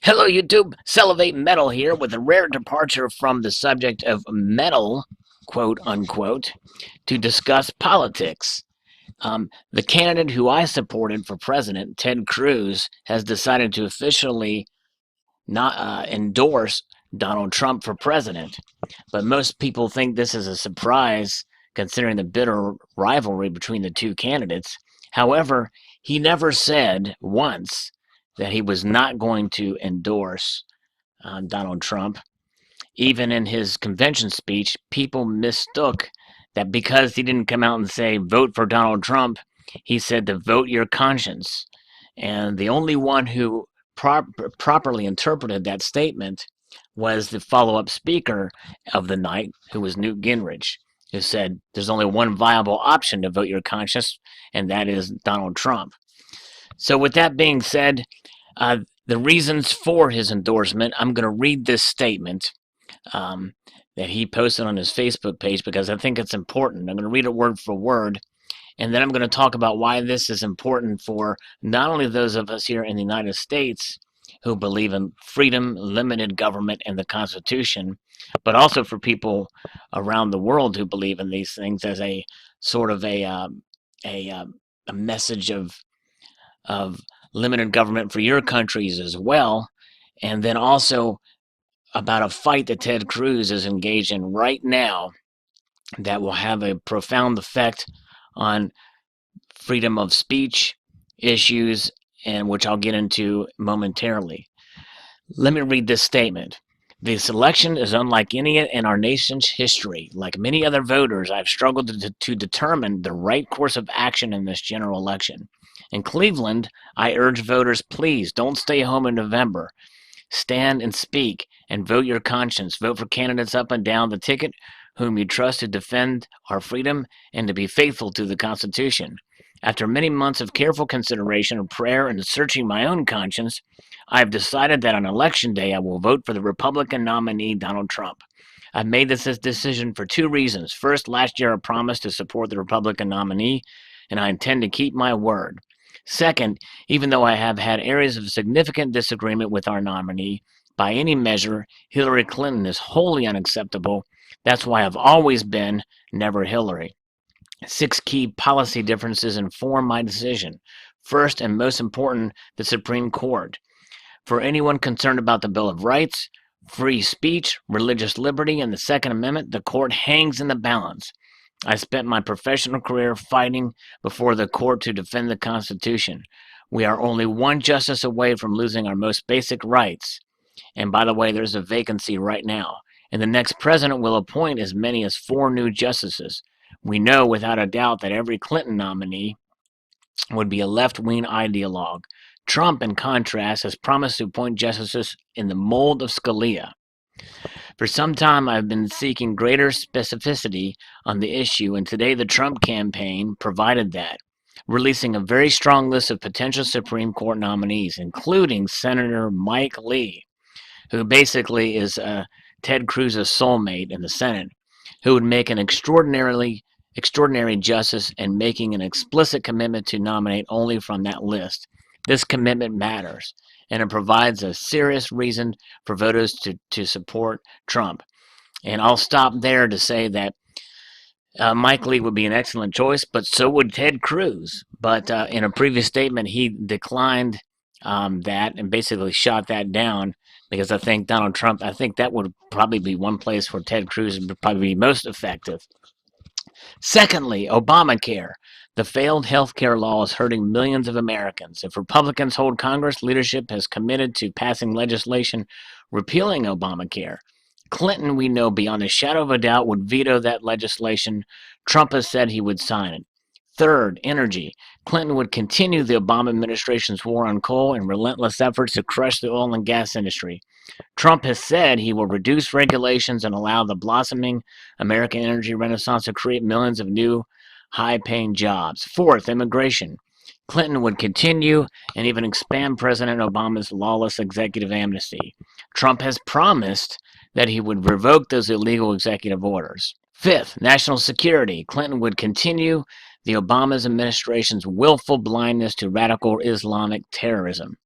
Hello, YouTube. Salivate Metal here with a rare departure from the subject of metal, quote unquote, to discuss politics. The candidate who I supported for president, Ted Cruz, has decided to officially not endorse Donald Trump for president. But most people think this is a surprise considering the bitter rivalry between the two candidates. However, he never said once that he was not going to endorse Donald Trump. Even in his convention speech, people mistook that because he didn't come out and say, vote for Donald Trump, he said to vote your conscience. And the only one who properly interpreted that statement was the follow-up speaker of the night, who was Newt Gingrich, who said there's only one viable option to vote your conscience, and that is Donald Trump. So with that being said, the reasons for his endorsement, I'm going to read this statement that he posted on his Facebook page because I think it's important. I'm going to read it word for word, and then I'm going to talk about why this is important for not only those of us here in the United States who believe in freedom, limited government, and the Constitution, but also for people around the world who believe in these things as a sort of a message of limited government for your countries as well, and then also about a fight that Ted Cruz is engaged in right now that will have a profound effect on freedom of speech issues, and which I'll get into momentarily. Let me read this statement. This election is unlike any in our nation's history. Like many other voters, I've struggled to determine the right course of action in this general election. In Cleveland, I urge voters, please don't stay home in November. Stand and speak and vote your conscience. Vote for candidates up and down the ticket whom you trust to defend our freedom and to be faithful to the Constitution. After many months of careful consideration of prayer and searching my own conscience, I have decided that on Election Day I will vote for the Republican nominee, Donald Trump. I've made this decision for two reasons. First, last year I promised to support the Republican nominee, and I intend to keep my word. Second, even though I have had areas of significant disagreement with our nominee, by any measure, Hillary Clinton is wholly unacceptable. That's why I've always been never Hillary. 6 key policy differences inform my decision. First, and most important, the Supreme Court. For anyone concerned about the Bill of Rights, free speech, religious liberty, and the Second Amendment, the court hangs in the balance. I spent my professional career fighting before the court to defend the Constitution. We are only one justice away from losing our most basic rights. And by the way, there's a vacancy right now. And the next president will appoint as many as 4 new justices. We know without a doubt that every Clinton nominee would be a left-wing ideologue. Trump, in contrast, has promised to appoint justices in the mold of Scalia. For some time, I've been seeking greater specificity on the issue, and today the Trump campaign provided that, releasing a very strong list of potential Supreme Court nominees, including Senator Mike Lee, who basically is Ted Cruz's soulmate in the Senate, who would make an extraordinary justice and making an explicit commitment to nominate only from that list. This commitment matters, and it provides a serious reason for voters to support Trump. And I'll stop there to say that Mike Lee would be an excellent choice, but so would Ted Cruz. But in a previous statement, he declined that and basically shot that down because I think Donald Trump, I think that would probably be one place where Ted Cruz would probably be most effective. Secondly, Obamacare. The failed health care law is hurting millions of Americans. If Republicans hold Congress, leadership has committed to passing legislation repealing Obamacare. Clinton, we know beyond a shadow of a doubt, would veto that legislation. Trump has said he would sign it. Third, energy. Clinton would continue the Obama administration's war on coal and relentless efforts to crush the oil and gas industry. Trump has said he will reduce regulations and allow the blossoming American energy renaissance to create millions of new, high-paying jobs. Fourth, immigration. Clinton would continue and even expand President Obama's lawless executive amnesty. Trump has promised that he would revoke those illegal executive orders. Fifth, national security. Clinton would continue the Obama administration's willful blindness to radical Islamic terrorism.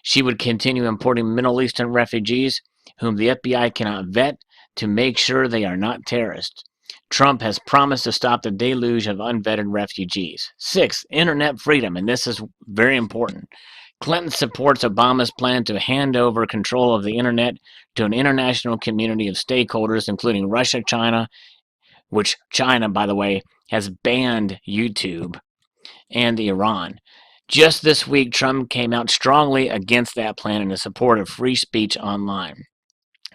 She would continue importing Middle Eastern refugees whom the FBI cannot vet to make sure they are not terrorists. Trump has promised to stop the deluge of unvetted refugees. 6. Internet freedom, and this is very important. Clinton supports Obama's plan to hand over control of the internet to an international community of stakeholders, including Russia, China, which China, by the way, has banned YouTube, and Iran. Just this week, Trump came out strongly against that plan and in support of free speech online.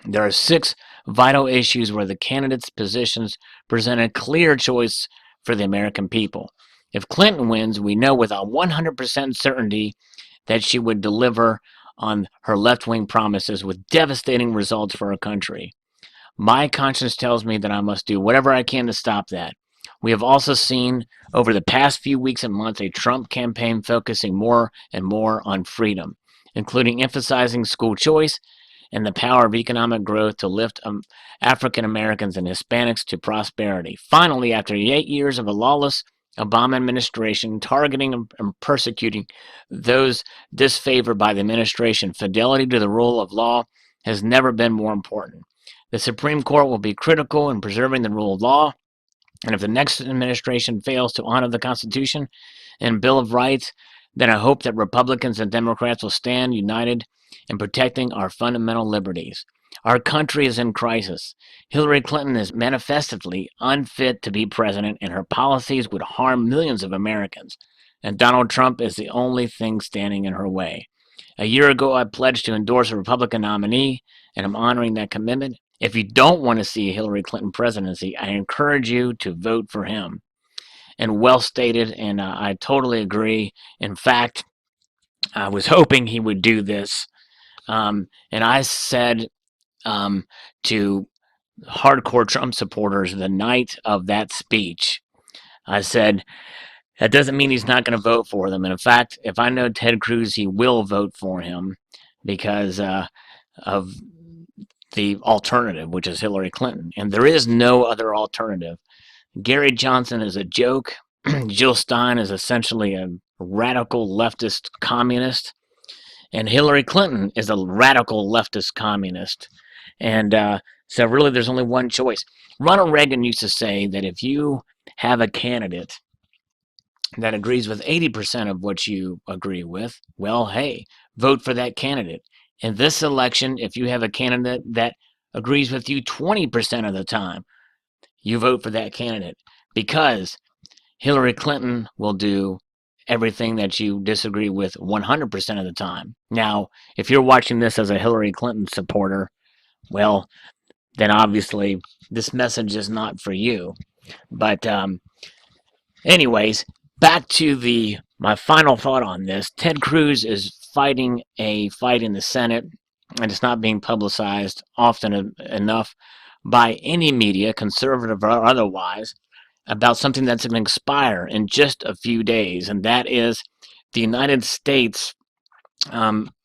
There are 6 vital issues where the candidates' positions present a clear choice for the American people. If Clinton wins, we know with a 100% certainty that she would deliver on her left-wing promises with devastating results for our country. My conscience tells me that I must do whatever I can to stop that. We have also seen over the past few weeks and months a Trump campaign focusing more and more on freedom, including emphasizing school choice and the power of economic growth to lift African Americans and Hispanics to prosperity. Finally, after 8 years of a lawless Obama administration targeting and persecuting those disfavored by the administration, fidelity to the rule of law has never been more important. The Supreme Court will be critical in preserving the rule of law, and if the next administration fails to honor the Constitution and Bill of Rights, then I hope that Republicans and Democrats will stand united in protecting our fundamental liberties. Our country is in crisis. Hillary Clinton is manifestly unfit to be president, and her policies would harm millions of Americans. And Donald Trump is the only thing standing in her way. A year ago, I pledged to endorse a Republican nominee, and I'm honoring that commitment. If you don't want to see a Hillary Clinton presidency, I encourage you to vote for him. And well stated, and I totally agree. In fact, I was hoping he would do this. And I said to hardcore Trump supporters the night of that speech, I said, that doesn't mean he's not going to vote for them. And in fact, if I know Ted Cruz, he will vote for him because of the alternative, which is Hillary Clinton. And there is no other alternative. Gary Johnson is a joke. Jill Stein is essentially a radical leftist communist. And Hillary Clinton is a radical leftist communist. And so really there's only one choice. Ronald Reagan used to say that if you have a candidate that agrees with 80% of what you agree with, well, hey, vote for that candidate. In this election, if you have a candidate that agrees with you 20% of the time, you vote for that candidate because Hillary Clinton will do everything that you disagree with 100% of the time. Now, if you're watching this as a Hillary Clinton supporter, well, then obviously this message is not for you. But anyways, back to my final thought on this. Ted Cruz is fighting a fight in the Senate, and it's not being publicized often enough by any media, conservative or otherwise, about something that's going to expire in just a few days, and that is the United States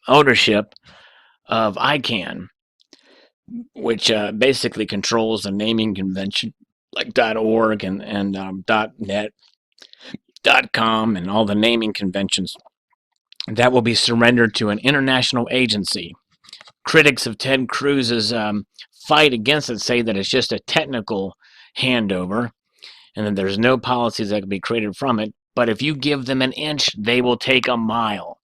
ownership of ICANN, which basically controls the naming convention like .org and .net, .com, and all the naming conventions. That will be surrendered to an international agency. Critics of Ted Cruz's fight against it say that it's just a technical handover and that there's no policies that can be created from it. But if you give them an inch, they will take a mile.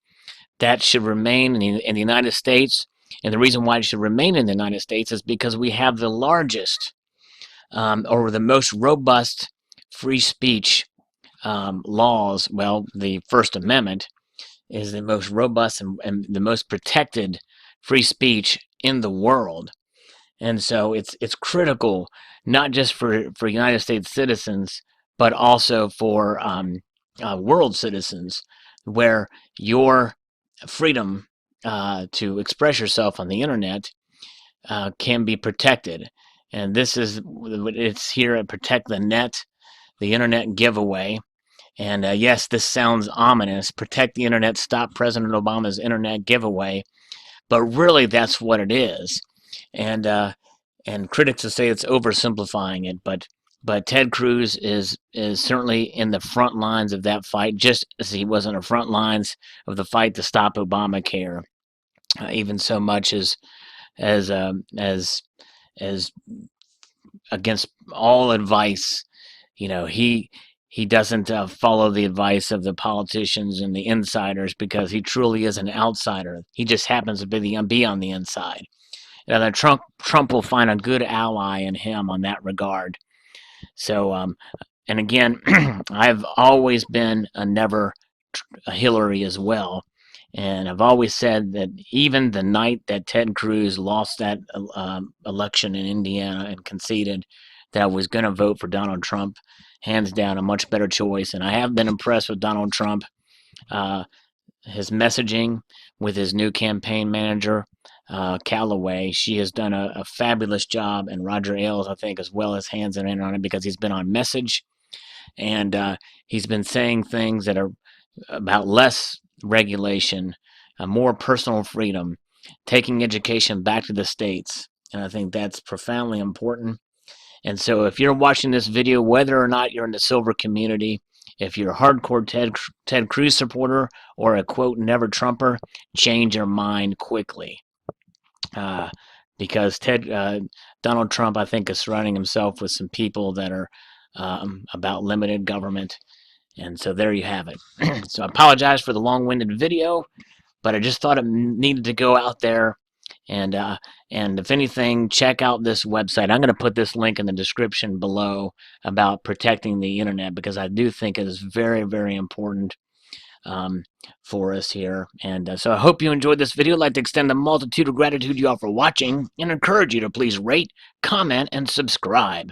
That should remain in the United States. And the reason why it should remain in the United States is because we have the largest or the most robust free speech laws. Well, the First Amendment is the most robust and the most protected free speech in the world. And so it's critical, not just for United States citizens, but also for world citizens, where your freedom to express yourself on the internet can be protected. And it's here at Protect the Net, the internet giveaway. And yes, this sounds ominous. Protect the internet, stop President Obama's internet giveaway. But really, that's what it is. And critics will say it's oversimplifying it, but Ted Cruz is certainly in the front lines of that fight, just as he was in the front lines of the fight to stop Obamacare. even so much as as against all advice. He doesn't follow the advice of the politicians and the insiders because he truly is an outsider. He just happens to be on the inside. And Trump will find a good ally in him on that regard. So, and again, I've always been a never a Hillary as well. And I've always said that even the night that Ted Cruz lost that election in Indiana and conceded, that I was going to vote for Donald Trump, hands down, a much better choice. And I have been impressed with Donald Trump, his messaging with his new campaign manager, Callaway. She has done a fabulous job, and Roger Ailes, I think, as well, as hands in on it because he's been on message, and he's been saying things that are about less regulation, more personal freedom, taking education back to the states. And I think that's profoundly important. And so if you're watching this video, whether or not you're in the silver community, if you're a hardcore Ted Cruz supporter or a quote never Trumper, change your mind quickly. Because Donald Trump, I think, is surrounding himself with some people that are about limited government. And so there you have it. So I apologize for the long-winded video, but I just thought it needed to go out there. And if anything, check out this website. I'm going to put this link in the description below about protecting the internet, because I do think it is very, very important for us here. And so I hope you enjoyed this video. I'd like to extend a multitude of gratitude to you all for watching and encourage you to please rate, comment, and subscribe.